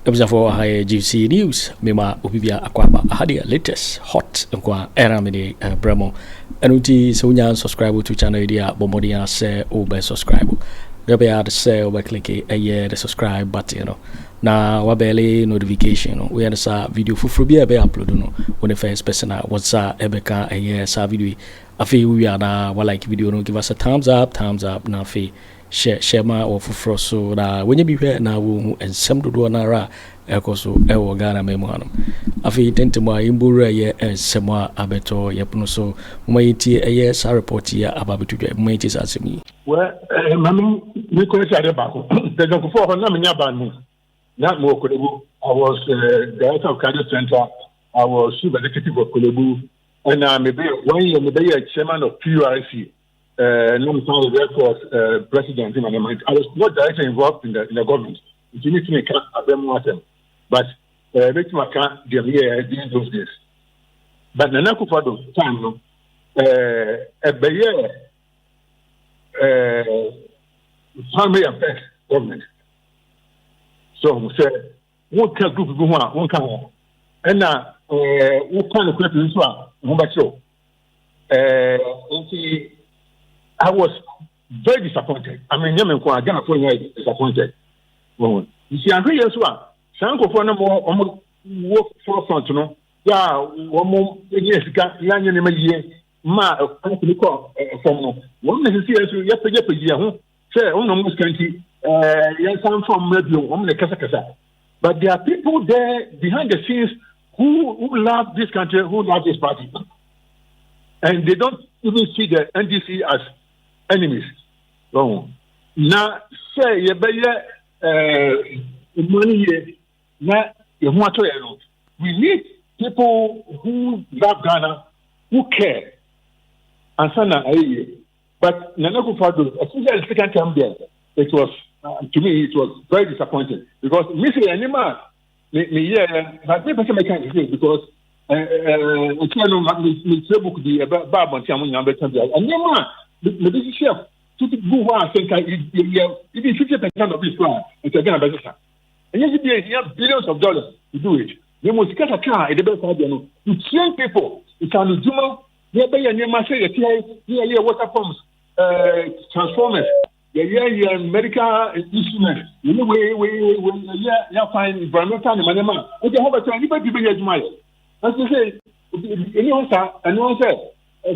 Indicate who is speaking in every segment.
Speaker 1: Episode for high GC News, Mema Ubibia Aquaba, Hadia latest hot and qua Aremeyaw Bremo. And uti Sunya subscribe to channel idea, Bomodia say over subscribe. Gabby the say over click a year the subscribe button, you know. Na wabele notification, we had a video for free be upload no when the first person what's Ebeka a year sa video. Afi we are na like video no give us a thumbs up na fi. Share my or for so that when you be here now and some to do another so Ghana memoanum. Afi tente mo imbura ye and some abeto yepuno so umaiti a year sa report here about to do umaiti asemi.
Speaker 2: Well, mammy, we could say about the Akufo Addo Nyabanu. Not more Kolebu. I was director of Cardio Center. I was super executive of Kolebu, and maybe 1 year, maybe a chairman of PURC. The Air president. I was not directly involved in the government. It need to make a but make my car during those days. But the Akufo Addo time, family affairs government. So we say one can group one can and now what kind of question is one? I was very disappointed. I mean, Yemen kwa Ghana for disappointed. You see, I'm here as well. Sanko for no more work forefront, no. Yeah, one more years ago, young year, ma, from one necessary to yesterday, say, on almost 20, yes, I'm from Radio, on the Casa. But there are people there behind the scenes who love this country, who love this party. And they don't even see the NDC as enemies. Now, say you money we need people who love Ghana, who care. And but Akufo Addo, especially the second time there, it was to me it was very disappointing because missing any man, but maybe I can't say because it's not book the Baba and the chef to go on think even 50% of this plan it's a Ghana business. And you have billions of dollars to do it. They must get a car at the best idea to train people. It's an Ujuma, water pumps, transformers, medical instruments, find environmental management. Okay, how about anybody be your money? As you say, anyone said.
Speaker 3: Say,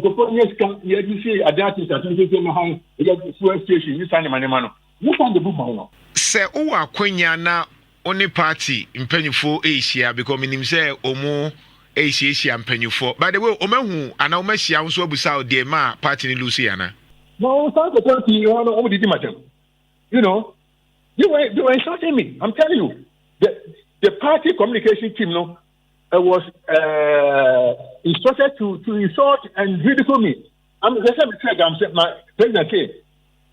Speaker 3: oh, Quenya na only party in Pennyfo Asia because minim say Omo Asia and Pennyfo. By the way, Omahu and Omesia also beside the Ma party in Luciana.
Speaker 2: No, the party, you know, you were insulting me. I'm telling you, the party communication team, no. Was instructed to insult and ridicule me. I'm saying my president said,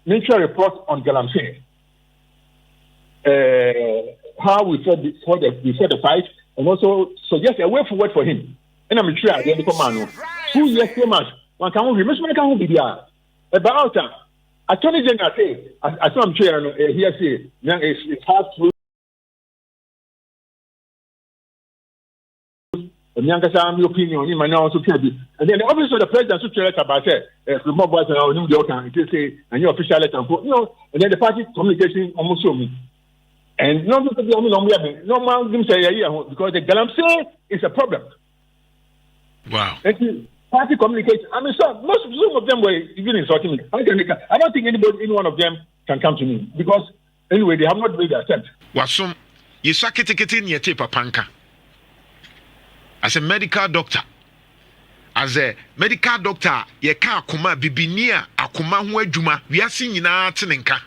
Speaker 2: nature report on Galamsey. How we fought before the fight, and also suggest a way forward for him. And I'm sure I didn't command 2 years too much. One can only be there. About Attorney General say, I saw him chair here say, it's hard to. My opinion, in my now also and then the office of the president to tell about it, remote boys and our new doctor, and your official letter, and then the party communication almost show me. And no man say because the Galamsey is a problem.
Speaker 3: Wow.
Speaker 2: Party communication. I mean, so some of them were even insulting me. I don't think any one of them can come to me because anyway, they have not made the attempt.
Speaker 3: Wasum, you suck it in your tape panka. As a medical doctor, ye ka akoma bibinia akoma ho adwuma wiase nyina tenenka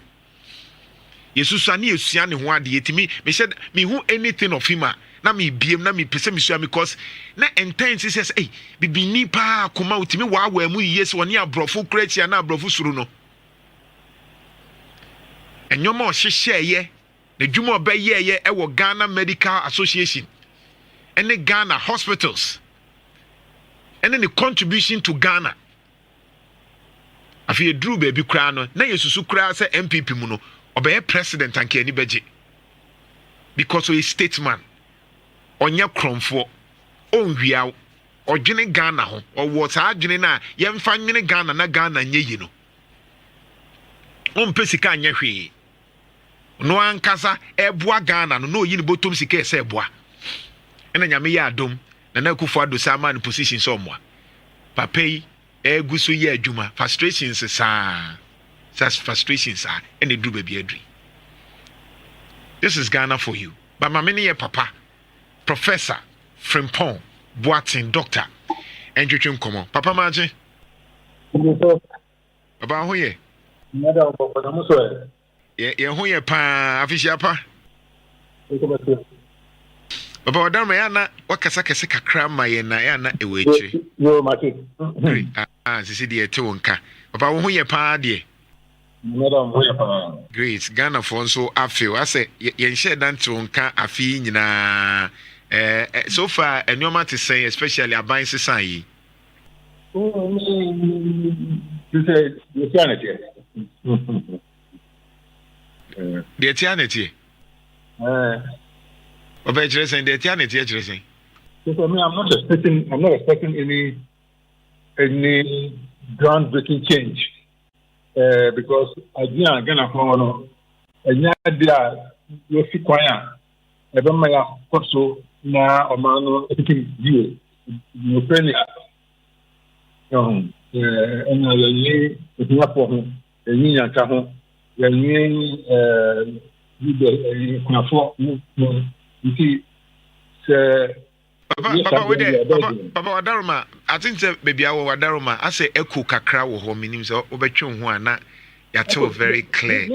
Speaker 3: yesusani esua ne ho ade yetimi me said me who anything of him na me biem na me pese me sua because na intense says eh bibini pa akoma utimi wa mu yes woni abrofo krachia na abrofo suru no enyoma o hyehyeye na dwuma obeyeye e wo Ghana Medical Association any Ghana hospitals, and any contribution to Ghana. Afi Drew baby crano, na yesusu kra say MPP mu no, obey president anke ani beje. because he is statesman. Onya kromfo onwia odwene Ghana ho owo saa adwene na yemfa nwene Ghana na Ghana nye yi no on pesika anya hwe no ankasa eboa Ghana no no yi ne botom sika ese eboa ena nyame ya adom na Akufo Addo sama no position so moa papa yi eguso ye adwuma frustrations saa frustrations are ene dru ba bi adri. This is Ghana for you. But my many papa Professor Frimpong Boateng doctor and you come on Papa Maji Papa who ye who ye pa afisha pa Papa Aremeyaw Anas wakasa kese kakra ma ye na ya na ewechire
Speaker 2: yo Markin
Speaker 3: Cecilia te wonka Papa who ye pa de great Ghana for so afio I say yen share dan te wonka afi nyina so far enyoma to say especially aban sesan yi
Speaker 2: you say Christianity
Speaker 3: the eternity obejere say the eternity ejere say
Speaker 2: so for me I'm not expecting any groundbreaking change because again Ghana for no enya dia yo fi kwan a ebe ma ya koso na omano epikin die no penia ena ye etia po ho enyi yanka ho yenyi kunafo no nti se Papa Wadaroma, I think that baby our Wadaroma, I say echo kakra wo ho minim so obetwe ho ana ya tell very clear.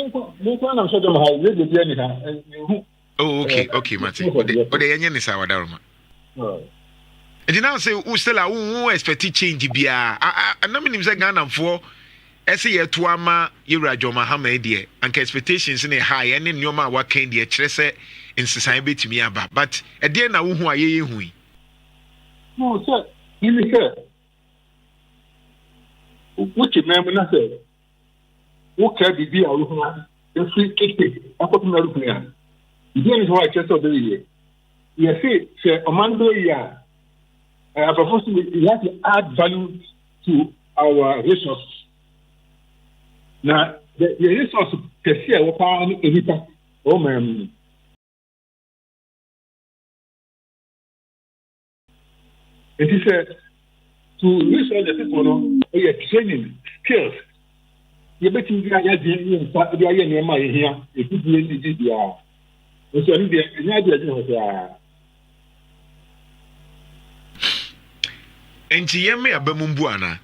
Speaker 2: Oh, okay, Martin. But the yenye is our Wadaroma. And now say who still who expect change bia. I know minim say Ghana for ese ye to ama Yurajo Mahamadu die and expectations in a high and in nyoma wa ken die kire say in society betimi aba. But e dey na wo hu aye hu. No, sir. You say, what you mean when I say, what can be a room? The free ticket, I put in a room here. You is why I just over the year. You say, a man do ya. I propose we have to add value to our resources. Now, the resources per se, what are any oh, man. It is to use all the people no training skills. You bet you are here, if you did the so
Speaker 3: and yeme abamumbu ana.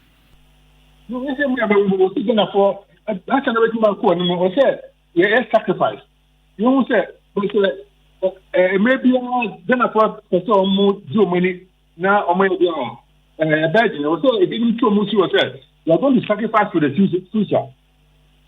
Speaker 2: No, you say me abamumbu signa for that can wait man ko no say yeah sacrifice. You say maybe then for so more do money. Now, on my bed, so it didn't too much yourself. You are going to sacrifice for the future.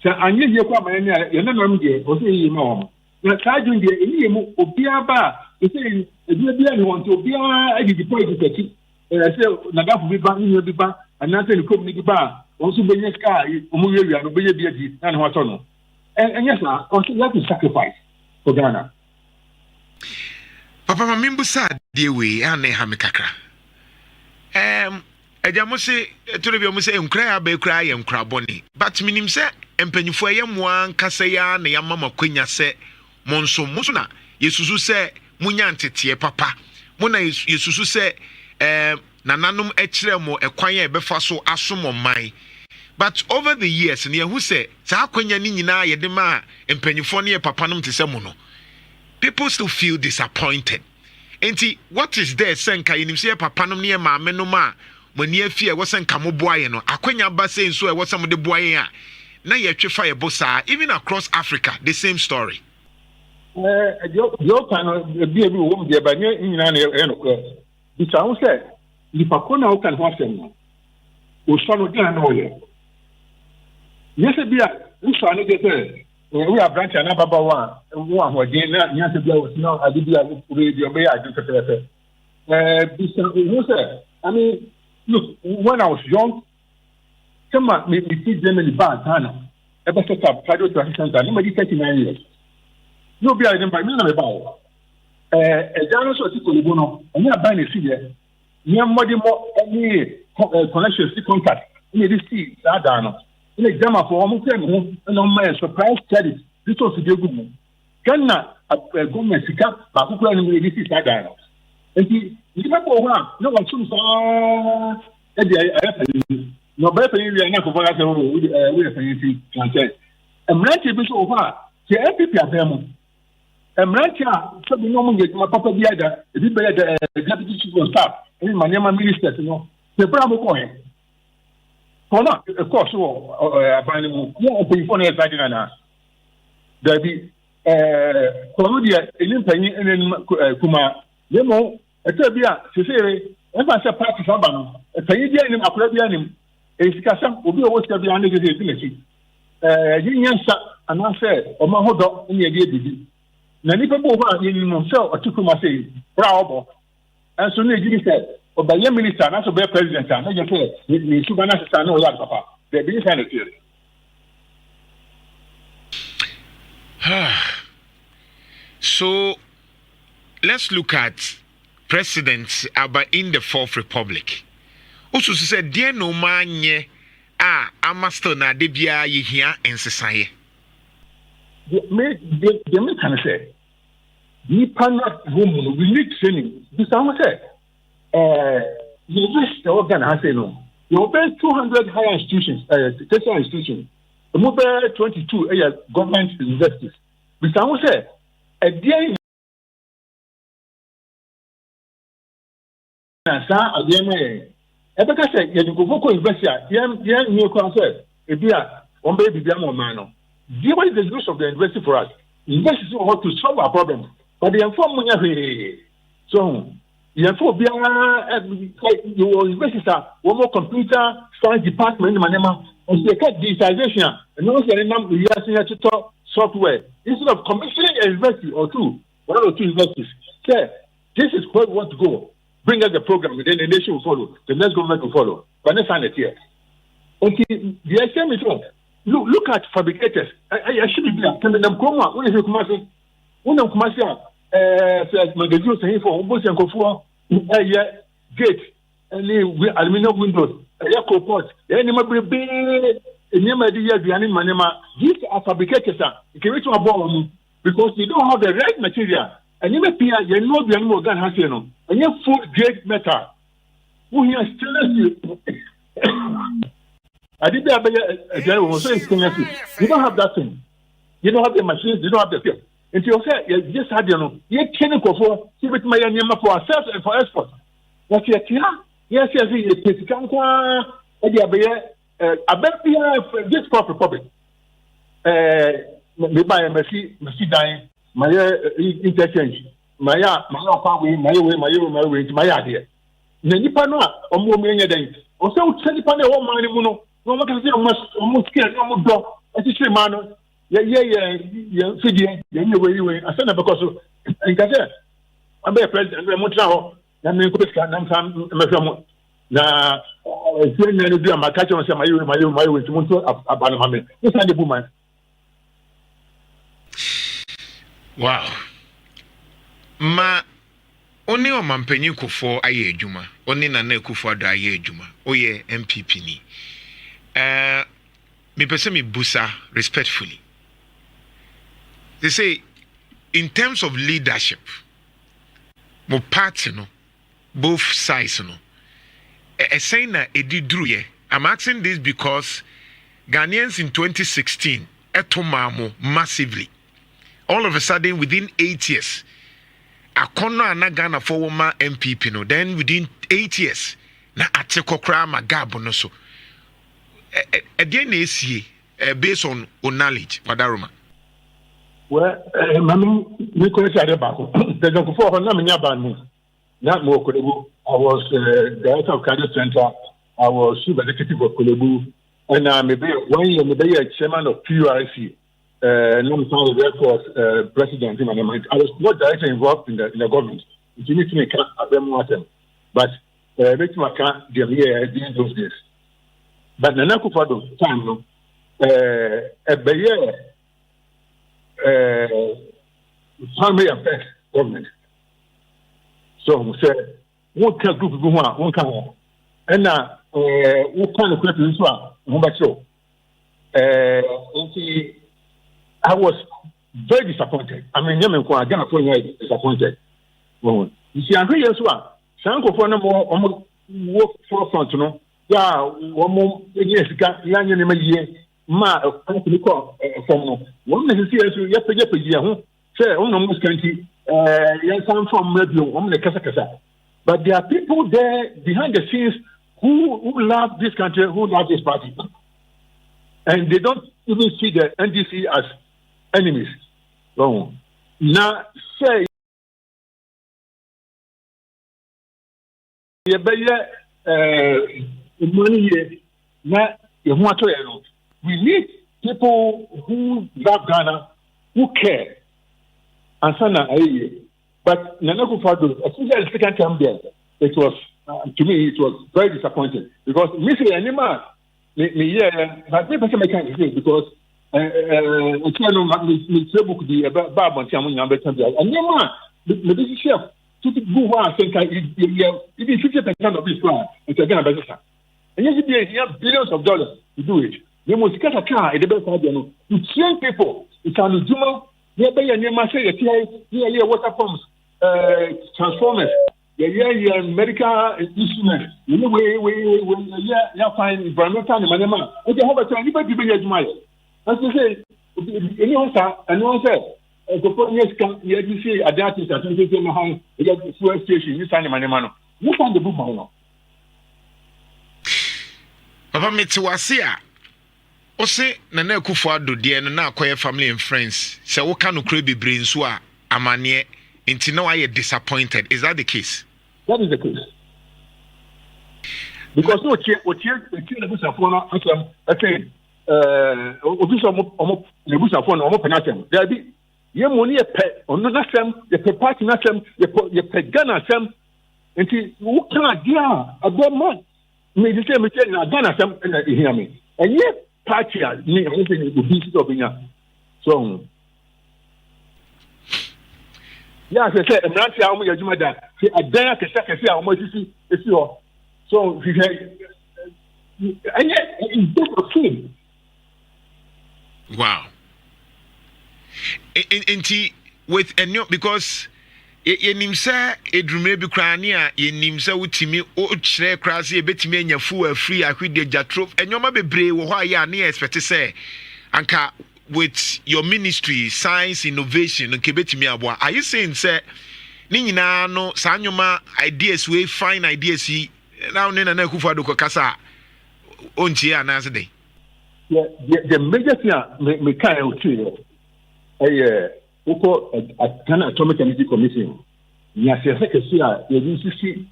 Speaker 2: So, I need your comment, you're not on the or say, you know, you're charging the Elimu Obiaba, you say, if you want to be a deposit, and I say, Nagafu Biba, you will be back, and nothing to come to the bar, also be your sky, Umuria, and Obeya, and what on. And yes, sir, also you have to sacrifice for Ghana.
Speaker 3: Papa mamimbu sa dewe ane hamikakra. Ejamo se torebi omo se enkra ya be kra ya enkra boni. But minim se empanyifo ye moa nkasa ya na ya mama kwanya se monso na yesusu se munya ntete papa. Mo na yesusu se nananom ekire mo ekwan ya befa so asomo man. But over the years ne hu se sa kwanya ni nyina ye de ma empanyifo ne papa nom te se mo no. People still feel disappointed. Enti, what is there? Senka inim se papa no ne ma no ma mani afie wo senka mo boaye no akwanya ba say nso e wo sam de boaye a na ye twefa ye bosa even across Africa the same story.
Speaker 2: Yo kan be wo de ba nyina na e no ko. Bi sa wo se ni pa ko na wo kan ho asem no. O so no dia na wo ye. Yes bia wo so no get we are branch and Baba one who again, Nancy was now a video radio by Agriculture. I mean, look, when I was young, someone made me see Germany bad, Hannah. Ever set up cardio to assistance, nobody 39 years. Nobody I didn't buy me about. Jano so ti Kolibono, and you are buying a figure. Near Modimo, any connections to contact. In the sea, Adano. In example for almost and on my surprise studies, this was the good. Ghana, a government sika, but who can really see Adano. And he, no one soon saw no better you are not over with a plantain. And Ranty Bishop, the MPP of them. And Ranty, so we normally get my papa the other, the deputy chief of staff, and my name minister, the Bravo boy. For not, of course, more open for the there be Columbia, Penny, and then Kuma, Lemo, a Tabia, Cecilia, and I said, Party Sabano, a Paydian, a Arabian, a Scasam will be always to be under the ability. Union and I said, or Mahodo in the idea. Nanipa Boba in himself or Tukuma say, Bravo. And so you said, or by your minister, not to be president, and I just said, the Subanasa no like Papa. They're being kind of serious.
Speaker 3: So let's look at presidents in the Fourth Republic. Also said, dear no man ye amasto na debia ye here in society.
Speaker 2: They can say, we cannot woman, we need training. This is what I said. University organ has no. You open 200 higher institutions, tertiary institutions. The mobile 22 government universities. This is what I said. A dear Ebeka say you go for university, new concept. One baby be more man. What is the use of the university for us? University is how to solve our problems. But the inform money. So, you inform your university one more computer science department, manema, and they cut digitization, and also the number we are to talk software. Instead of commissioning a university or two, one or two universities. Say, this is where we want to go. Bring us the program, then the nation will follow, the next government will follow. But let's find it here. Okay, the same is wrong. Look at fabricators. I should be there. Can them come out? What is it? When I'm coming here, magazines saying for almost and go gate, and aluminum windows, air port, any member be these are fabricators. You can reach my ball because you don't have the right material. And you may be a no be animal gun has and you food grade metal. Who here still I did a general saying you don't have that thing. You don't have the machines, you don't have the field. And you say you just had you can't go for see with my name for ourselves and for export. What you yes, you can I bet this proper public. Maybe I must dying. My interchange, my way, my idea. Nanipano, or more many days. Or so, Sanipano, or Manimuno, no one can say almost scared, no dog, as you say, Mano. Fiddy, anyway, I send a because and Gazette. I'm a president, and Montreal, and then Kubiska, now, my catcher was my way to Monto Abanama. This is the woman.
Speaker 3: Wow. Ma oni o mampanyin kofo aye adwuma. Oni na na Akufo Addo aye adwuma. Oye MPP ni. Me pese me busa respectfully. They say in terms of leadership, mo party no, both sides no. Saying na edidru ye. I'm asking this because Ghanaians in 2016 etomamo massively. All of a sudden, within 8 years, Akono Anagana for Woma MPP, no. Then within 8 years, na Atekokra Magabo no so. Again, based on knowledge, Wadaruma.
Speaker 2: Well, Mammy, we could say about the Akufo Addo. Not more Kolebu. I was director of Cardio Center. I was chief executive of Kolebu, and maybe 1 year, maybe a chairman of PURC. President, I was not directly involved in the government. You need to make a but make my car during those days. But the Akufo Addo time, family affairs government. So say one can group go one can and who can equip this one show. I was very disappointed. I mean, Yemen kwa Ghana for disappointed. You see, I'm here as well. Sanko for no more work forefront, you know. Yeah, one more years ago, young year, ma, from one necessary to year, say, on almost 20, young from radio, on the Kasa. But there are people there behind the scenes who love this country, who love this party. And they don't even see the NDC as enemies. So, now, say, money we need people who love Ghana, who care. And but Akufo Addo, especially the second time there, it was to me it was very disappointing because missing animal but me person can't say because book the Baba and the chef to go on think even 50% of this plan it's a Ghana business. And you have billions of dollars to do it. They must get a car at the best idea to train people. It's an Juma, nearby and near Marseille, here water pumps, transformers, medical instruments, you find environmental management. And they have a time, anybody be a as you say, anyone said, the foreigners can you see adapting to the fuel station, you sign the money. You find the book now.
Speaker 3: Papa Metiwasia. Ose Nana Akufo Addo de no na akoye family and friends. Se wo ka no kure bebre nso a amane enti na why disappointed. Is that the case?
Speaker 2: That is the case. Because no the busafo no asem okay obiso omo le busafo no omo penatem. There be ye money e pe ono na sem ye pe party na sem ye pe Ghana sem enti wo kan dia agbo me dey say me na Ghana sem na hear me. And yet party me anything will be stop in so yeah I say emranti a omo yajuma da say adan kese a omo sisi esi ho so he say and yet it's different.
Speaker 3: Wow. With Anno because yenim say edrume bi krane a yenim say wutimi otchere krase ebetimi anya fu afri ahwede jatrof enyoma bebre wo ho ya na expect say anka with your ministry science innovation nke betimi aboa are you saying say ni nyina no sanyoma ideas we fine ideas yi now na Akufo Addo ko kasa onchi anase dey
Speaker 2: the major thing me kai o tire Oko Ghana Atomic Energy Commission. Nya se kesi a ye sisi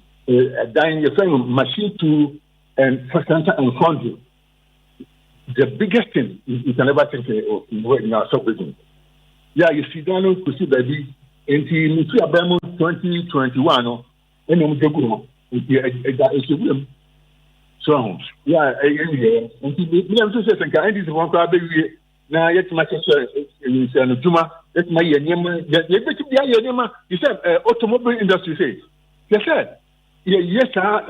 Speaker 2: dan ye friend machine tool and facility and funding. The biggest thing you can ever think of in our subdivision. Yeah, you see Ghana to see baby enti ni tu abemo 2021 no eno mdegu no e so yeah enti me am to say senka enti so kwa be wie na yet much in Juma let my yenema you said automobile industry say yes sir yes sir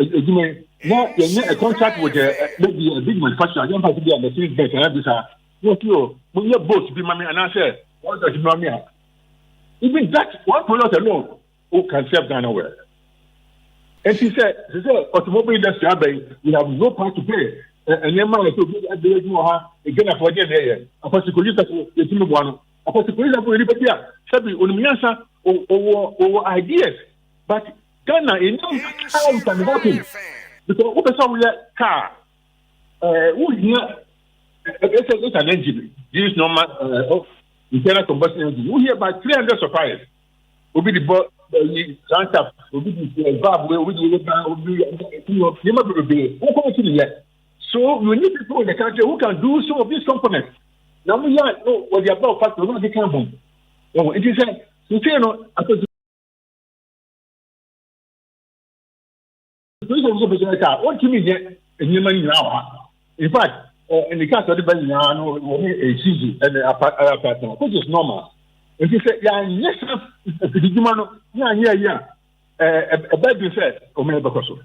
Speaker 2: now a contract with maybe a big manufacturer don't have to be on the same base and everything no you when your boat be mommy and I say what does it mean even that one product alone who can serve Ghana well. And she said automobile industry we have no part to pay. And your man to be at the again for there. A particular the team one. A particular for liberty. Sabi Unimiasa or ideas. But Ghana in no how can happen. Because what some car who it's an engine. This normal internal combustion engine. We hear about 300 suppliers. Will be the Santa will be the Bob will be so we need people in the country who can do some of these components. Now we are what they are about fact they can't bomb. It is you know what to me in fact in the case of the Bawumia ECG and which is normal. And he said, yeah, yes, yeah. a bad said, or maybe because of.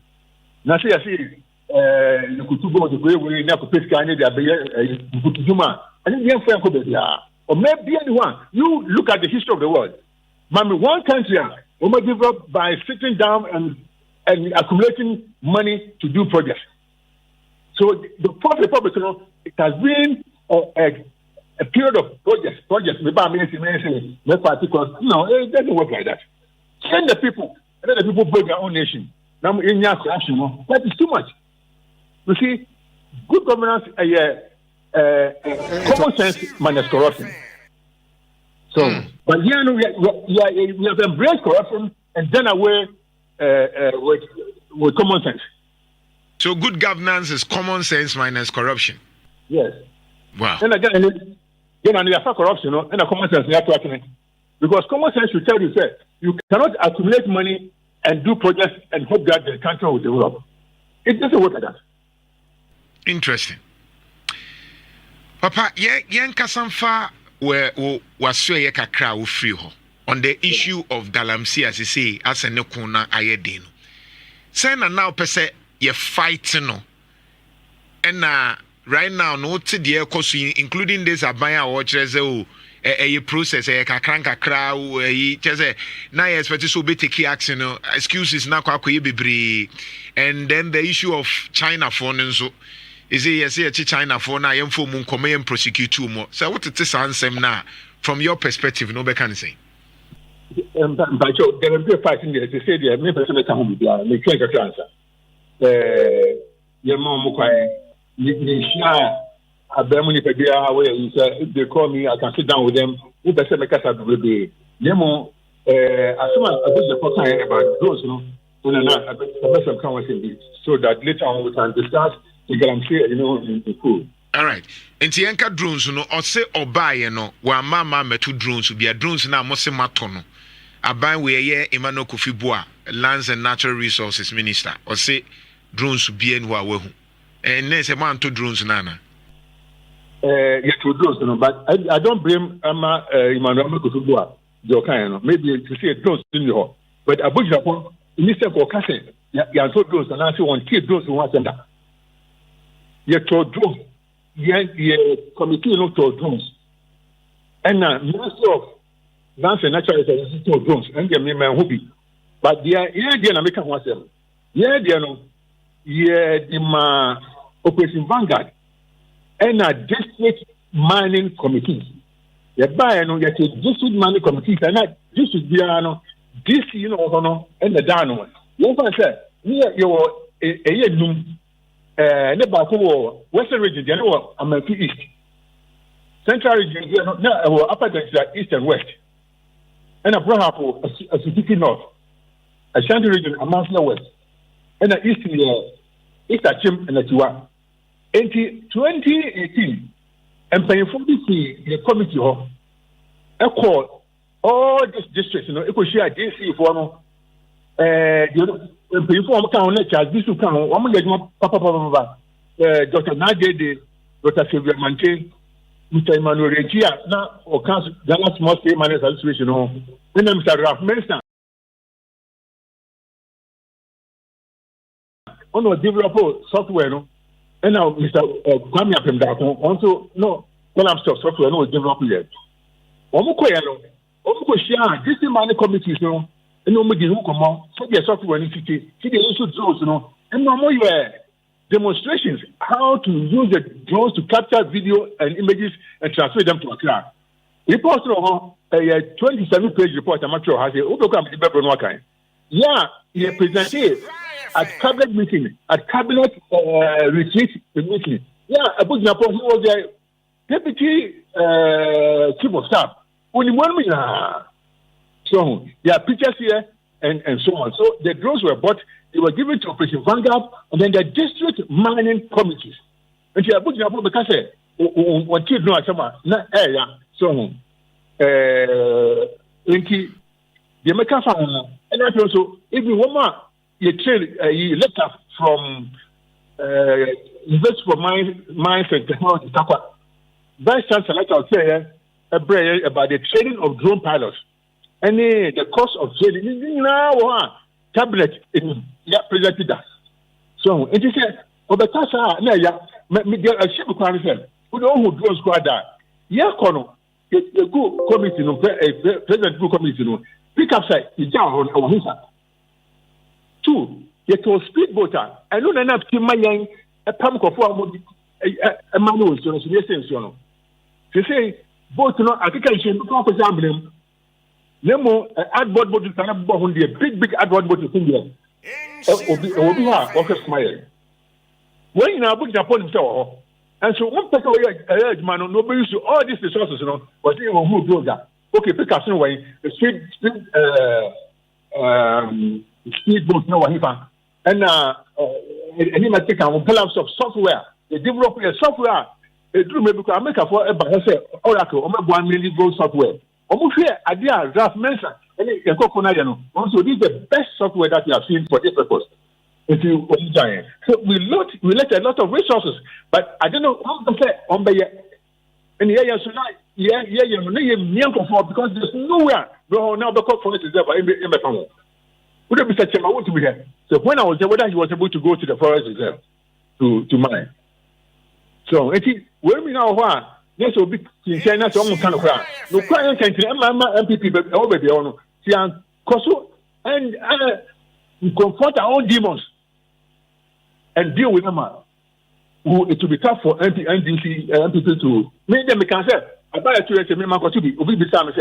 Speaker 2: Now, see, I see, you could go the way we never pick any of the Juma, and young friend could be or maybe anyone. You look at the history of the world. Mammy, one country, we develop by sitting down and accumulating money to do projects. So the Fourth Republic, it has been a period of projects. No, it doesn't work like that. Send the people, and let the people build their own nation. Now, in your corruption, that is too much. You see, good governance, common sense minus corruption. So, but here we have embraced corruption and done away with common sense.
Speaker 3: So, good governance is common sense minus corruption.
Speaker 2: Yes.
Speaker 3: Wow.
Speaker 2: And again, you have corruption, and a common sense, because common sense should tell you, say, you cannot accumulate money and do projects and hope that the country will develop. It doesn't work like that.
Speaker 3: Interesting. Papa, yen kasamfa where was ye kakra wo free ho on the issue of galamsey as you say as a nekuna ayedin. Say na now pese ye fight no. And right now no to the ekosu including this abaya otchere a process a kakra chese na ye expect so be take action no excuses na kwakoye bebre and then the issue of China for nso is it yes China for na yem for mun come and prosecute more so what it is ansem na from your perspective no be can say
Speaker 2: but there will be a fight in there to say there me person be home bia me try to answer ye mo kwai ni share Abemu ni pebia where if they call me, I can sit down with them. Who better make us a baby? Nemo, as soon as I put the person about those, the best of conversation so that later on we can discuss. You can say, in the school.
Speaker 3: All right. And the anchor drones, or say or buy, where mama met two drones will be a drones now, must matono. I buy where Emmanuel Kufibua, Lands and Natural Resources Minister, or say drones will be in Wawehu. And there's a man to drones, Nana.
Speaker 2: Yes, to drones, but I don't blame Emmanuel Kufibua, maybe to see a drones in your but Abu Japan, Mr. Kokase, you so drones and answer on key drones in one center. You told drones, you committee no told drones. And now, Minister of Lands and Natural Resources told drones, and the man who be. But the idea American was them. Yeah, the Operation Vanguard and a district mining committee. The buyer no get district mining committee and not district biano, this and the down one. You say, you're a year noon, Western region, America East. Central region, upper East and West. And a Brahapo, a city north. A Shanty region, a Mansla West. And a East Achim and a Tiwa. In 2018, and paying for the committee, I call all these districts, it could share DC for the inform town lectures, this will come, one get Papa, Dr. Nagede, Dr. Sylvia Mante, Mr. Emmanuel Regia, now, or Council, Ghana Small State Managers Association, and then Mr. Ralph Mensah. On the developer software, and now Mr. Bawumia Campaign also no software no develop yet. Omukoyano, Omukoshia, this money committees no, and no me who come on, so the software in city, they also drones and no more demonstrations how to use the drones to capture video and images and transfer them to Accra. Report a 27-page report I'm sure has a yeah, he presented at cabinet meeting, at cabinet retreat meeting. Yeah, Abu Japan, he was the deputy chief of staff. Only 1 million. So there are pictures here and so on. So the drones were bought, they were given to Operation Vanguard, and then the district mining committees. And the Abu Japan, because what kids know not area. So, the American farm, and also, if you want you trade you left up from Invest for Mines and Technology. Vice Chancellor, I'll say about the training of drone pilots. And the cost of training now cabinet in President that. So it is a Obetasa na ya a ship can say who don't who goes squad that. Yeah, Kono, a good committee no President good committee no pick up say on our hisa. Two, yet was speedboater. I know enough to my young a pump of a manual so no. They say both no application because example Nemo adboard boat is a big adboard boat in there. Obi ha office smile. When you now put upon himself, and so one person man, nobody used to all these resources, but they will move those that. Okay, pick up some way, the speedboat, no one and he might take a collapse of software. They develop a software. It drew me because I make a for a Oracle, 1 million gold software. Almost here, idea, draft mention, and also, this is the best software that you have seen for this purpose. If you so we let a lot of resources, but I don't know how to say on the and because there's nowhere. No, now the call for it is there in the tunnel. Would have been such a want to be here. So when I was there, whether he was able to go to the forest reserve to mine. So it is where we now are. Yes, will be in China, so kind of crowd. No client can tell MPP, but over the honor. See, and Koso and confront our own demons and deal with them. It will be tough for MPP to make them can say, I buy a 2 years, member to be beside me.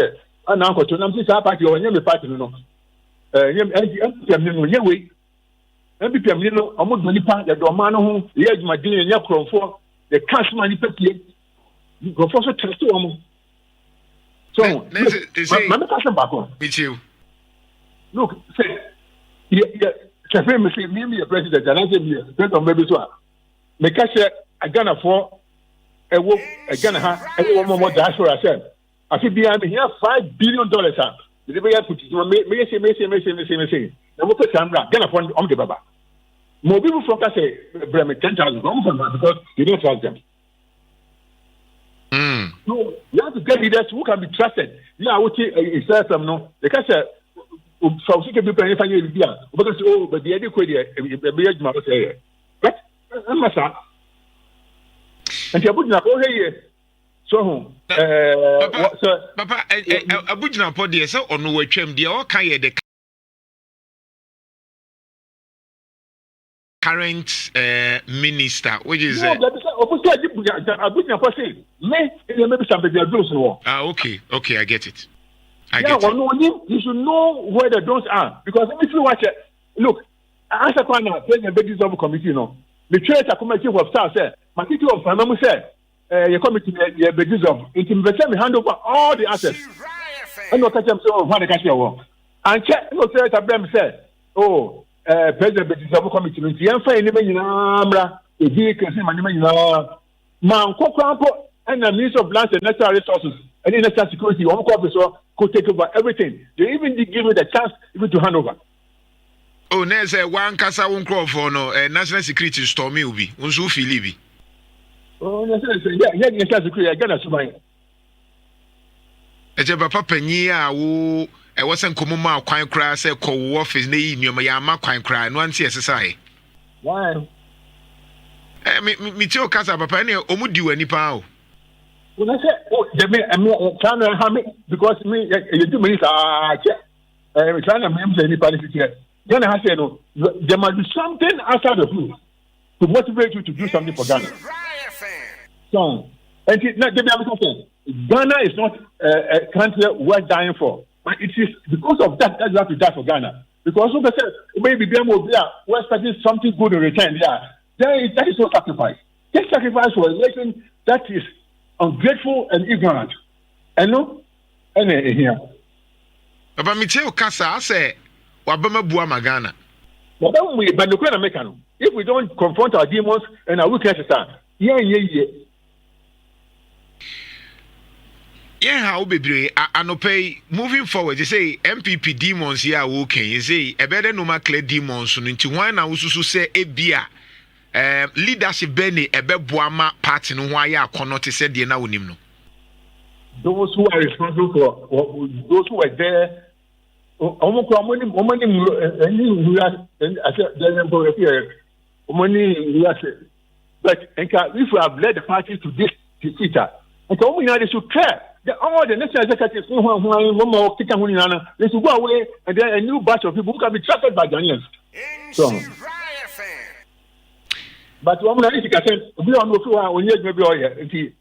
Speaker 2: And now, to them, this party or any party, no. MPP, almost many parts that Domano, the edge, my dear, and Yakron for the cash money per year. Go for so test to so my question back on.
Speaker 3: With you.
Speaker 2: Look, say, me a president, and I say, president of maybe so. Make us a Ghana for a work, a Ghana, and one more diaspora. I said, I should be here $5 billion. The way I put it, say, and what Ghana for on the Baba. More people from say, Bremen 10,000 because you don't trust them. So you have to get leaders who can be trusted. Yeah, which is some no. The case so she can be paying for you because but the adequate but I'm not and you put up here. So
Speaker 3: Papa Abujina Podi so on no twem de o kan ye the current minister, which is okay. I get it. You should know where the don'ts are because if you watch it, look, answer Kwana playing a big deserve committee, the church committee of staff said, my teacher of Fanamu said, your committee, the big deserve, it will hand over all the assets. And no catch them so what the cashier won. And check, no, sir, Abraham said, oh, President Bediatuo committee no tie fa enema nyina mra ebi kese manema nyina man kokrampo and the Minister of Lands and Natural Resources and National Security one officer could take over everything. They even did give me the chance even to hand over. Oh, there's one kasa won crop for no National Security storm me ubi unso feel bi.
Speaker 2: Oh, National Security Ghana suban.
Speaker 3: Eje papa panyi a wo I wasn't come ma kwan kra say ko office na yi nyoma ya ma kwan kra no anti exercise.
Speaker 2: Why?
Speaker 3: Me tell kasa papa na omudi wani pa o.
Speaker 2: When I say oh me trying to have me because me you do me trying to me any policy here. Then I say no there must be something outside of you to motivate you to do something for Ghana. So and Ghana is not a country worth dying for. But it is because of that you have to die for Ghana. Because some person maybe them will be we're expecting something good in return. That is no sacrifice. That sacrifice for a nation that is ungrateful and ignorant. And no, and here.
Speaker 3: But me tell Kasa, I say, Wabama Bua Magana.
Speaker 2: But then we, but the if we don't confront our demons and our weaknesses, yeah.
Speaker 3: Yeah, how be pay moving forward. You say MPP demons here okay. You say a better no clear demons into one also say ebia leadership Benny ebe boama party no why ya cannot say the na wonim no.
Speaker 2: Those who are responsible for those who were there Almost money, but if we have led the party to this defeat, and they should care. All the national executives, they should go away, and then a new batch of people who can be trusted by Ghanaians. So, but one minute, we don't know when you maybe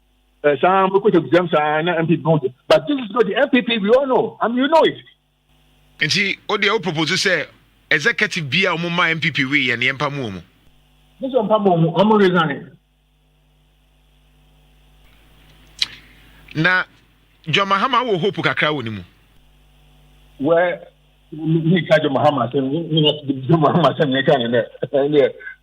Speaker 2: some exams are MP, but this is not the MPP. We all know, and you know it.
Speaker 3: And see, all the proposal say executive be a mama MPP way and the Empamumu.
Speaker 2: This one, I'm resigning.
Speaker 3: Na John Mahama will hope kakra wonimu.
Speaker 2: Where me John Mahama say John Mahama say me kan and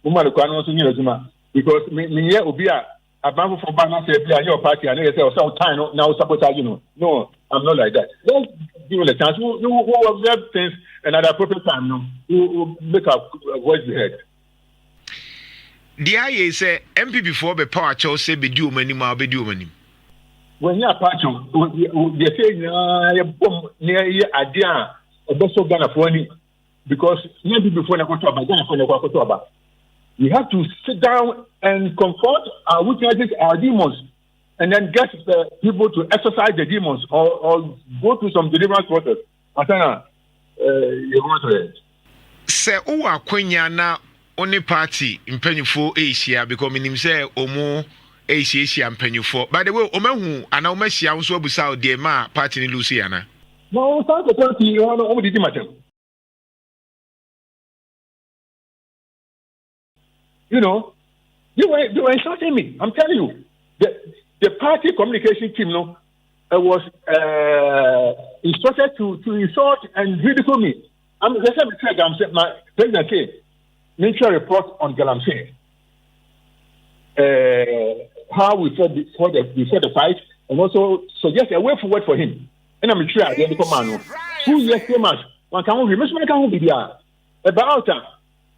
Speaker 2: woman ko anu so nyina because me here obi a abanfo for bank say be your party and say o time now sabotage no I'm not like that. Let's give it a chance. Who observe things and at appropriate time who make a voice heard.
Speaker 3: The IA say MP before be power cho say be do mani ma be do mani.
Speaker 2: When you are patching, they say near idea of Ghana for any because maybe before I go to Ghana, we have to sit down and confront our weaknesses, our demons, and then get the people to exercise the demons or go through some deliverance process. Asana, you want to
Speaker 3: say, oh, Quenya na only party in Pennyfo Asia because minim say Omo. Asia and Pennyfo. By the way, Omahu and Omesia also beside the Ma party in Luciana.
Speaker 2: No, some the party, you know, only the matter. You know, you were insulting me. I'm telling you, the party communication team, was instructed to insult and ridicule me. I'm saying, my president said, nature report on Galamsey. How we fought before the fight, and also suggest a way forward for him. And I'm sure I get the command. 2 years so much. One can't be there. About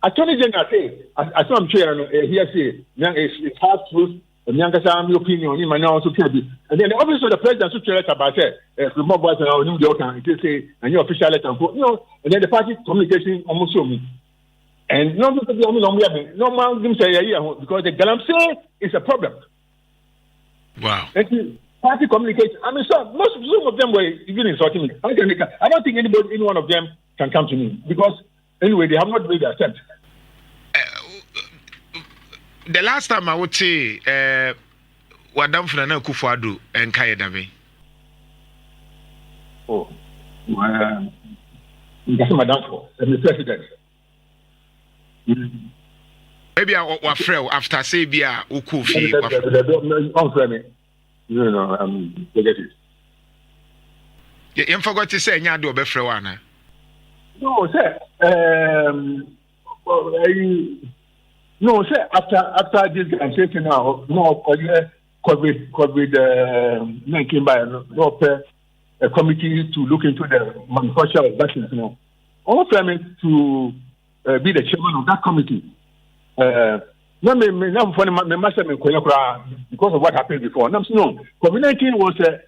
Speaker 2: Attorney General say, as I'm sure here say, it's half truth, and Yankasa opinion, him and also Kirby. And then the office of the president should tell us about it. Remote voice and our new Yorker, it say, and your official letter, and then the party communication almost show me. And no man say because the Galamsey is a problem.
Speaker 3: Wow.
Speaker 2: Party communication. I mean, some of them were even insulting me. I don't think any one of them can come to me because anyway, they have not made their attempt.
Speaker 3: The last time I would say, Wadam Fana Akufo Addo and Kayedame.
Speaker 2: Oh, that's my downfall. I'm the president.
Speaker 3: Maybe I was frail after say be a ukufi.
Speaker 2: Forget it.
Speaker 3: You forgot to say Nyado be frail.
Speaker 2: No, sir. No, sir. After this, I'm saying now. No, COVID-19 by a committee to look into the manufacture of vaccines. All planning to be the chairman of that committee. Because of what happened before. No, COVID-19 was a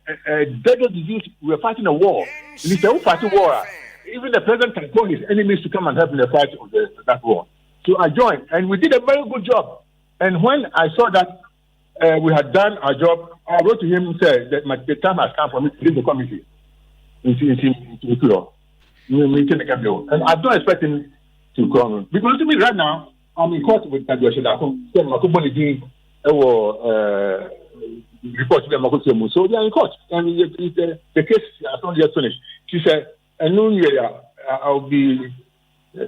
Speaker 2: deadly disease. We were fighting a war. It's a fighting war. Even the president can call his enemies to come and help in the fight of that war. So I joined, and we did a very good job. And when I saw that we had done our job, I wrote to him and said that the time has come for me to leave the committee. And I don't expect him to come. Because to me right now, I'm in court with Agyarko. So they are in court. And the case has not yet finished. She said, and no, I'll be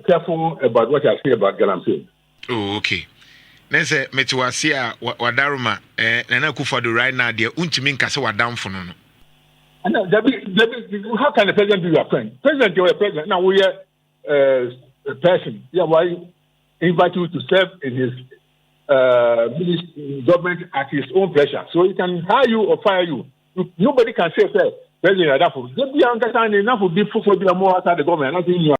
Speaker 2: careful about what I say about Galamsey.
Speaker 3: Oh, okay. Let's say, Metuasia, Wadaruma, and Akufo Addo right now, dear Unchimin Kasa Wadam for no.
Speaker 2: And how can the president be your friend? President, you're a president. Now we are a person. Yeah, why invite you to serve in his government at his own pleasure. So he can hire you or fire you. Nobody can say, President Adafo. Just be understanding enough would be for the more outside the government. Nothing new.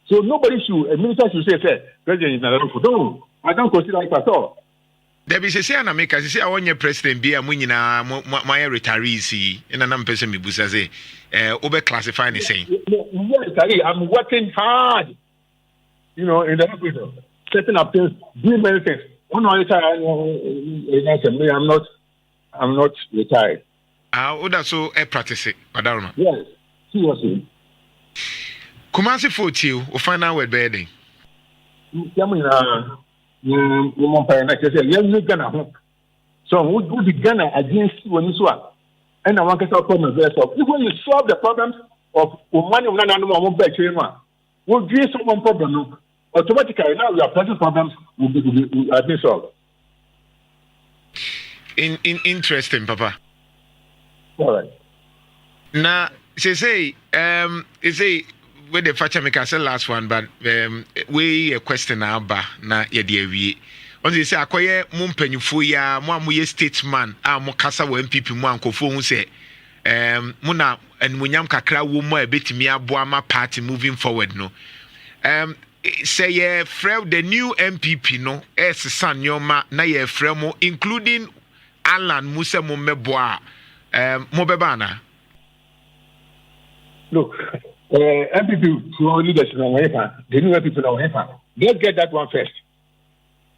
Speaker 2: So nobody should, a minister should say, President Adafo. No, I don't consider it at all.
Speaker 3: Debbie says, "I make as I want your president be a munina my retirees in a number person me busaze over classifying the same."
Speaker 2: I'm working hard, in the hospital, setting up things, doing many things. I'm not retired.
Speaker 3: That's so a practice it, but I don't know.
Speaker 2: Yes, seriously.
Speaker 3: Kumasi 40 or find out where bedding.
Speaker 2: So who the Ghana against when you swap? And I want to solve problems. When you solve the problems of money, we'll create some problem. Automatically, now your present problems will be solved.
Speaker 3: Interesting, Papa.
Speaker 2: All right.
Speaker 3: Now, say, where the facha make us last one, but we a question now, na yedi on they say akoye mumpenyufo ya mo amoye statesman a mo kasa wo MPP mo ankofo hu say mo na enmunyam kakra wo mo ebetimi aboa ma party moving forward no say ye frɛ the new MPP no san nyoma na ye frɛ mo including Alan Musa mo meboa mo beba na.
Speaker 2: Look, MPP for leadership on Wepa, the new MPP on Wepa. Let's get that one first.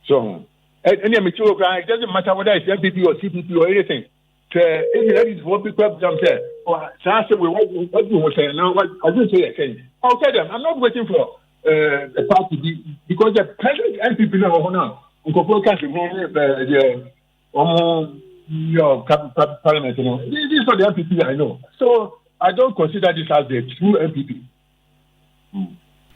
Speaker 2: So, any mature guy, it doesn't matter whether it's MPP or CPP or anything. That is what people have said. Or Sasa, what you were saying now, what I didn't say again. I'll tell them, I'm not waiting for a party because the present MPP now, parliament, these are the MPP I know. So, I don't consider this as the true MPP.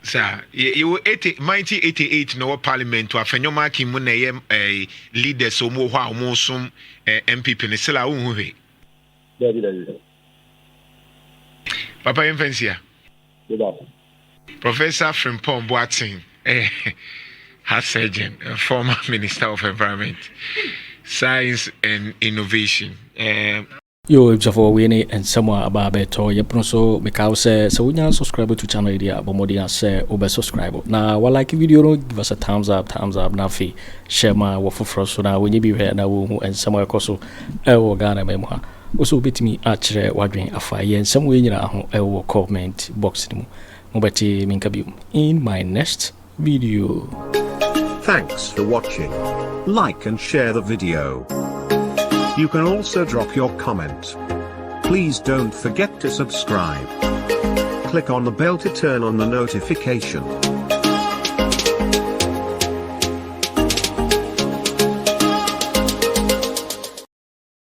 Speaker 3: Sir, you 1988 no parliament to Afenyo Markin mun a leader so mo hwa mo som MPP ne sela wo hu he. Papa Infansia. Professor Frimpong Boateng, heart surgeon, former Minister of Environment, Science and Innovation.
Speaker 1: Yo, if you win and somewhere about better, you so because so we can subscribe to channel idea, but more than say over subscribe. Now, what like video, give us a thumbs up, now fee share my work for so now when you be here now and somewhere also Ghana memoir. Also bit me otchere wadwin afa yen somewhere nyina ho comment box mu. Mobati minkabi in my next video.
Speaker 4: Thanks for watching. Like and share the video. You can also drop your comment. Please don't forget to subscribe. Click on the bell to turn on the notification.